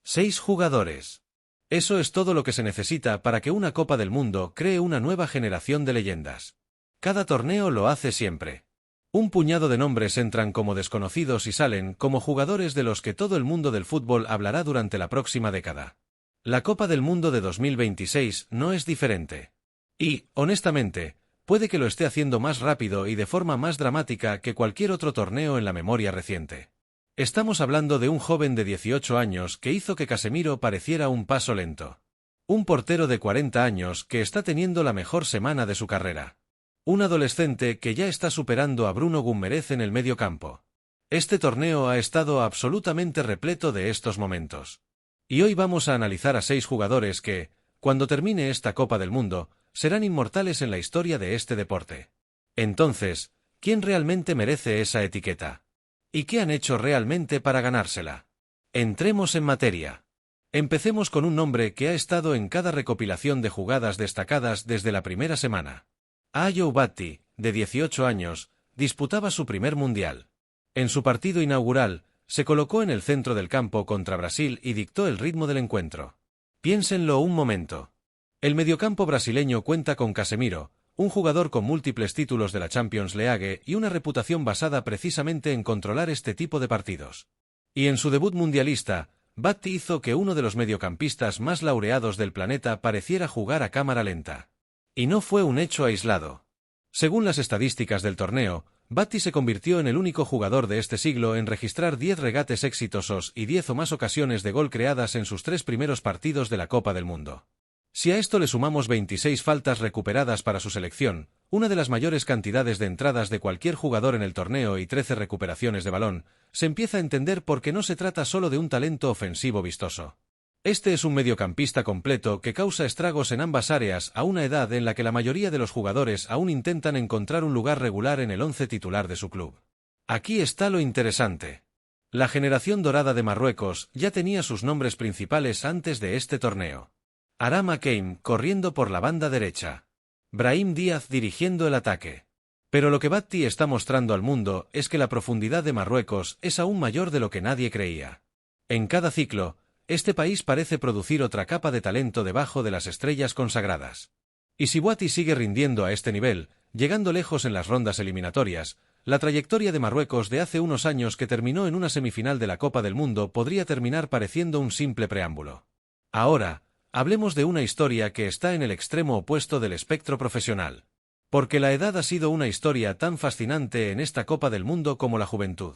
6 jugadores. Eso es todo lo que se necesita para que una Copa del Mundo cree una nueva generación de leyendas. Cada torneo lo hace siempre. Un puñado de nombres entran como desconocidos y salen como jugadores de los que todo el mundo del fútbol hablará durante la próxima década. La Copa del Mundo de 2026 no es diferente. Y, honestamente, puede que lo esté haciendo más rápido y de forma más dramática que cualquier otro torneo en la memoria reciente. Estamos hablando de un joven de 18 años que hizo que Casemiro pareciera un paso lento. Un portero de 40 años que está teniendo la mejor semana de su carrera. Un adolescente que ya está superando a Bruno Guimaraes en el mediocampo. Este torneo ha estado absolutamente repleto de estos momentos. Y hoy vamos a analizar a 6 jugadores que, cuando termine esta Copa del Mundo, serán inmortales en la historia de este deporte. Entonces, ¿quién realmente merece esa etiqueta? ¿Y qué han hecho realmente para ganársela? Entremos en materia. Empecemos con un nombre que ha estado en cada recopilación de jugadas destacadas desde la primera semana. Ayo Batti, de 18 años, disputaba su primer mundial. En su partido inaugural, se colocó en el centro del campo contra Brasil y dictó el ritmo del encuentro. Piénsenlo un momento. El mediocampo brasileño cuenta con Casemiro, un jugador con múltiples títulos de la Champions League y una reputación basada precisamente en controlar este tipo de partidos. Y en su debut mundialista, Batti hizo que uno de los mediocampistas más laureados del planeta pareciera jugar a cámara lenta. Y no fue un hecho aislado. Según las estadísticas del torneo, Batti se convirtió en el único jugador de este siglo en registrar 10 regates exitosos y 10 o más ocasiones de gol creadas en sus 3 primeros partidos de la Copa del Mundo. Si a esto le sumamos 26 faltas recuperadas para su selección, una de las mayores cantidades de entradas de cualquier jugador en el torneo y 13 recuperaciones de balón, se empieza a entender por qué no se trata solo de un talento ofensivo vistoso. Este es un mediocampista completo que causa estragos en ambas áreas a una edad en la que la mayoría de los jugadores aún intentan encontrar un lugar regular en el once titular de su club. Aquí está lo interesante. La generación dorada de Marruecos ya tenía sus nombres principales antes de este torneo. Arama Kane corriendo por la banda derecha. Brahim Díaz dirigiendo el ataque. Pero lo que Batti está mostrando al mundo es que la profundidad de Marruecos es aún mayor de lo que nadie creía. En cada ciclo, este país parece producir otra capa de talento debajo de las estrellas consagradas. Y si Batti sigue rindiendo a este nivel, llegando lejos en las rondas eliminatorias, la trayectoria de Marruecos de hace unos años que terminó en una semifinal de la Copa del Mundo podría terminar pareciendo un simple preámbulo. Ahora, hablemos de una historia que está en el extremo opuesto del espectro profesional. Porque la edad ha sido una historia tan fascinante en esta Copa del Mundo como la juventud.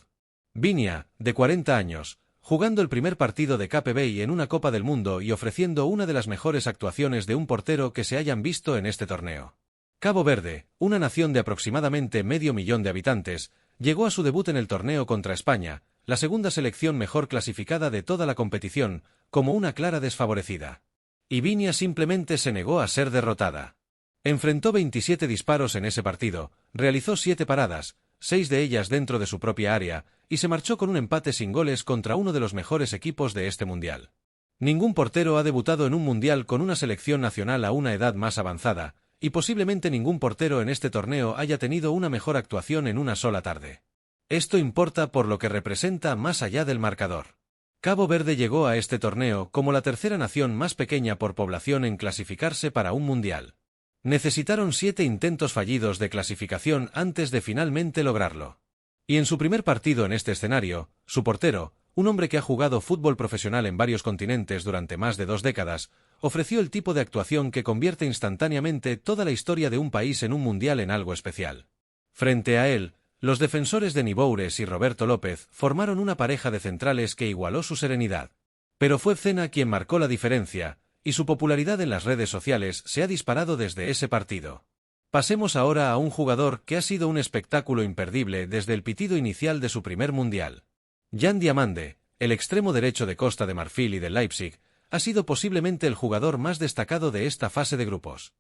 Viña, de 40 años, jugando el primer partido de KPBI en una Copa del Mundo y ofreciendo una de las mejores actuaciones de un portero que se hayan visto en este torneo. Cabo Verde, una nación de aproximadamente 500.000 de habitantes, llegó a su debut en el torneo contra España, la segunda selección mejor clasificada de toda la competición, como una clara desfavorecida. Y Viña simplemente se negó a ser derrotada. Enfrentó 27 disparos en ese partido, realizó 7 paradas, 6 de ellas dentro de su propia área, y se marchó con un empate sin goles contra uno de los mejores equipos de este mundial. Ningún portero ha debutado en un mundial con una selección nacional a una edad más avanzada, y posiblemente ningún portero en este torneo haya tenido una mejor actuación en una sola tarde. Esto importa por lo que representa más allá del marcador. Cabo Verde llegó a este torneo como la tercera nación más pequeña por población en clasificarse para un mundial. Necesitaron 7 intentos fallidos de clasificación antes de finalmente lograrlo. Y en su primer partido en este escenario, su portero, un hombre que ha jugado fútbol profesional en varios continentes durante más de 2 décadas, ofreció el tipo de actuación que convierte instantáneamente toda la historia de un país en un mundial en algo especial. Frente a él, los defensores de Niboures y Roberto López formaron una pareja de centrales que igualó su serenidad. Pero fue Cena quien marcó la diferencia, y su popularidad en las redes sociales se ha disparado desde ese partido. Pasemos ahora a un jugador que ha sido un espectáculo imperdible desde el pitido inicial de su primer mundial. Jan Diamande, el extremo derecho de Costa de Marfil y del Leipzig, ha sido posiblemente el jugador más destacado de esta fase de grupos.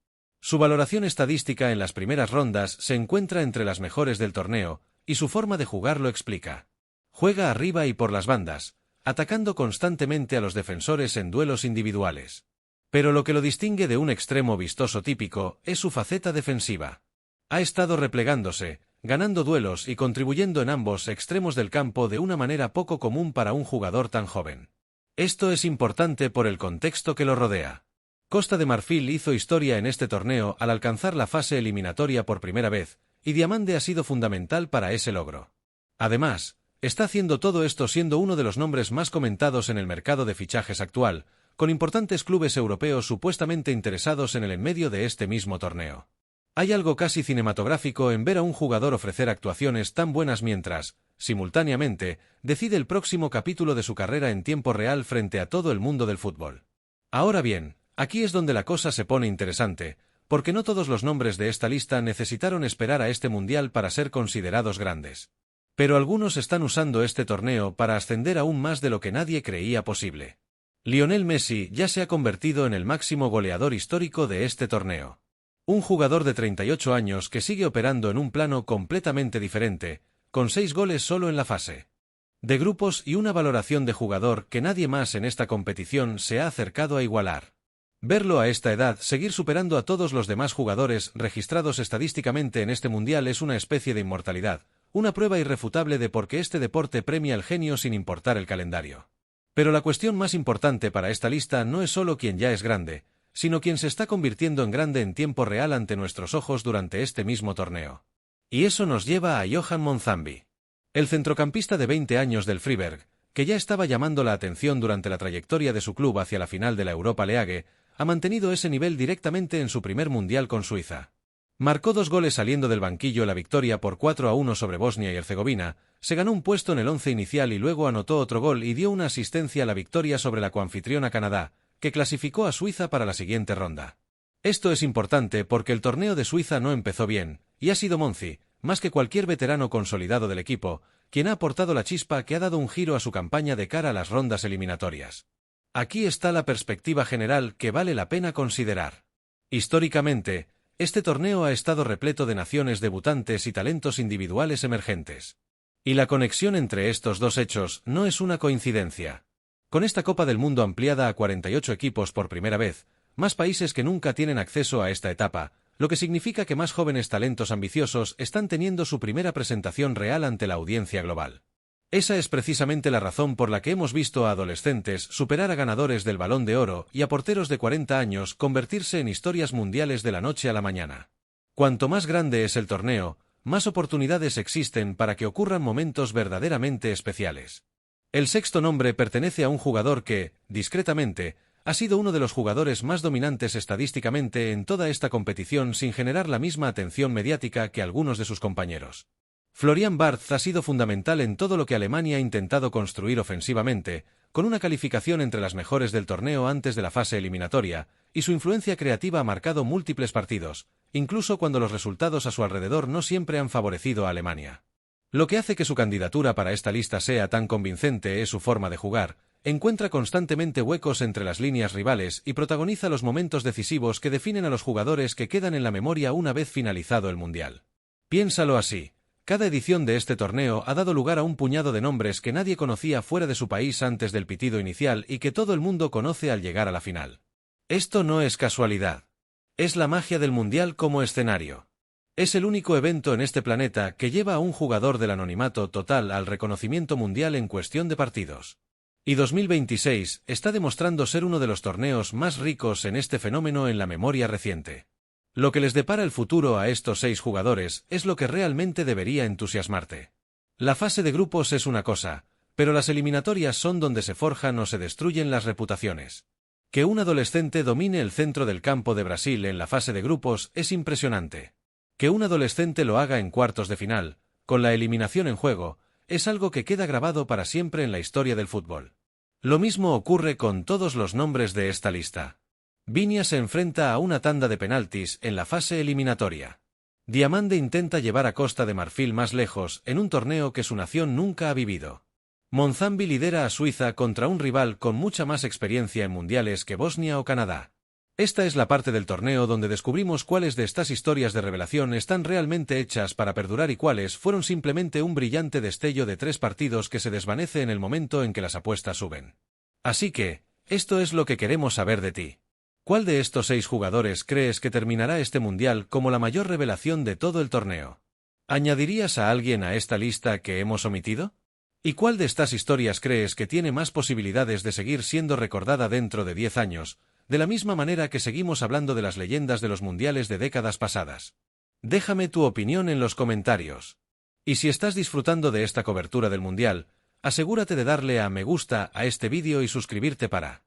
Su valoración estadística en las primeras rondas se encuentra entre las mejores del torneo, y su forma de jugar lo explica. Juega arriba y por las bandas, atacando constantemente a los defensores en duelos individuales. Pero lo que lo distingue de un extremo vistoso típico es su faceta defensiva. Ha estado replegándose, ganando duelos y contribuyendo en ambos extremos del campo de una manera poco común para un jugador tan joven. Esto es importante por el contexto que lo rodea. Costa de Marfil hizo historia en este torneo al alcanzar la fase eliminatoria por primera vez, y Diamande ha sido fundamental para ese logro. Además, está haciendo todo esto siendo uno de los nombres más comentados en el mercado de fichajes actual, con importantes clubes europeos supuestamente interesados en el en medio de este mismo torneo. Hay algo casi cinematográfico en ver a un jugador ofrecer actuaciones tan buenas mientras, simultáneamente, decide el próximo capítulo de su carrera en tiempo real frente a todo el mundo del fútbol. Ahora bien, aquí es donde la cosa se pone interesante, porque no todos los nombres de esta lista necesitaron esperar a este mundial para ser considerados grandes. Pero algunos están usando este torneo para ascender aún más de lo que nadie creía posible. Lionel Messi ya se ha convertido en el máximo goleador histórico de este torneo. Un jugador de 38 años que sigue operando en un plano completamente diferente, con 6 goles solo en la fase de grupos y una valoración de jugador que nadie más en esta competición se ha acercado a igualar. Verlo a esta edad seguir superando a todos los demás jugadores registrados estadísticamente en este mundial es una especie de inmortalidad, una prueba irrefutable de por qué este deporte premia el genio sin importar el calendario. Pero la cuestión más importante para esta lista no es solo quién ya es grande, sino quien se está convirtiendo en grande en tiempo real ante nuestros ojos durante este mismo torneo. Y eso nos lleva a Johan Monzambi. El centrocampista de 20 años del Freiburg, que ya estaba llamando la atención durante la trayectoria de su club hacia la final de la Europa League, ha mantenido ese nivel directamente en su primer mundial con Suiza. Marcó 2 goles saliendo del banquillo en la victoria por 4-1 sobre Bosnia y Herzegovina, se ganó un puesto en el once inicial y luego anotó otro gol y dio una asistencia a la victoria sobre la coanfitriona Canadá, que clasificó a Suiza para la siguiente ronda. Esto es importante porque el torneo de Suiza no empezó bien, y ha sido Monzi, más que cualquier veterano consolidado del equipo, quien ha aportado la chispa que ha dado un giro a su campaña de cara a las rondas eliminatorias. Aquí está la perspectiva general que vale la pena considerar. Históricamente, este torneo ha estado repleto de naciones debutantes y talentos individuales emergentes. Y la conexión entre estos dos hechos no es una coincidencia. Con esta Copa del Mundo ampliada a 48 equipos por primera vez, más países que nunca tienen acceso a esta etapa, lo que significa que más jóvenes talentos ambiciosos están teniendo su primera presentación real ante la audiencia global. Esa es precisamente la razón por la que hemos visto a adolescentes superar a ganadores del Balón de Oro y a porteros de 40 años convertirse en historias mundiales de la noche a la mañana. Cuanto más grande es el torneo, más oportunidades existen para que ocurran momentos verdaderamente especiales. El sexto nombre pertenece a un jugador que, discretamente, ha sido uno de los jugadores más dominantes estadísticamente en toda esta competición sin generar la misma atención mediática que algunos de sus compañeros. Florian Wirtz ha sido fundamental en todo lo que Alemania ha intentado construir ofensivamente, con una calificación entre las mejores del torneo antes de la fase eliminatoria, y su influencia creativa ha marcado múltiples partidos, incluso cuando los resultados a su alrededor no siempre han favorecido a Alemania. Lo que hace que su candidatura para esta lista sea tan convincente es su forma de jugar. Encuentra constantemente huecos entre las líneas rivales y protagoniza los momentos decisivos que definen a los jugadores que quedan en la memoria una vez finalizado el Mundial. Piénsalo así. Cada edición de este torneo ha dado lugar a un puñado de nombres que nadie conocía fuera de su país antes del pitido inicial y que todo el mundo conoce al llegar a la final. Esto no es casualidad. Es la magia del Mundial como escenario. Es el único evento en este planeta que lleva a un jugador del anonimato total al reconocimiento mundial en cuestión de partidos. Y 2026 está demostrando ser uno de los torneos más ricos en este fenómeno en la memoria reciente. Lo que les depara el futuro a estos 6 jugadores es lo que realmente debería entusiasmarte. La fase de grupos es una cosa, pero las eliminatorias son donde se forjan o se destruyen las reputaciones. Que un adolescente domine el centro del campo de Brasil en la fase de grupos es impresionante. Que un adolescente lo haga en cuartos de final, con la eliminación en juego, es algo que queda grabado para siempre en la historia del fútbol. Lo mismo ocurre con todos los nombres de esta lista. Viña se enfrenta a una tanda de penaltis en la fase eliminatoria. Diamande intenta llevar a Costa de Marfil más lejos en un torneo que su nación nunca ha vivido. Monzambi lidera a Suiza contra un rival con mucha más experiencia en mundiales que Bosnia o Canadá. Esta es la parte del torneo donde descubrimos cuáles de estas historias de revelación están realmente hechas para perdurar y cuáles fueron simplemente un brillante destello de 3 partidos que se desvanece en el momento en que las apuestas suben. Así que, esto es lo que queremos saber de ti. ¿Cuál de estos 6 jugadores crees que terminará este mundial como la mayor revelación de todo el torneo? ¿Añadirías a alguien a esta lista que hemos omitido? ¿Y cuál de estas historias crees que tiene más posibilidades de seguir siendo recordada dentro de 10 años, de la misma manera que seguimos hablando de las leyendas de los mundiales de décadas pasadas? Déjame tu opinión en los comentarios. Y si estás disfrutando de esta cobertura del mundial, asegúrate de darle a me gusta a este vídeo y suscribirte para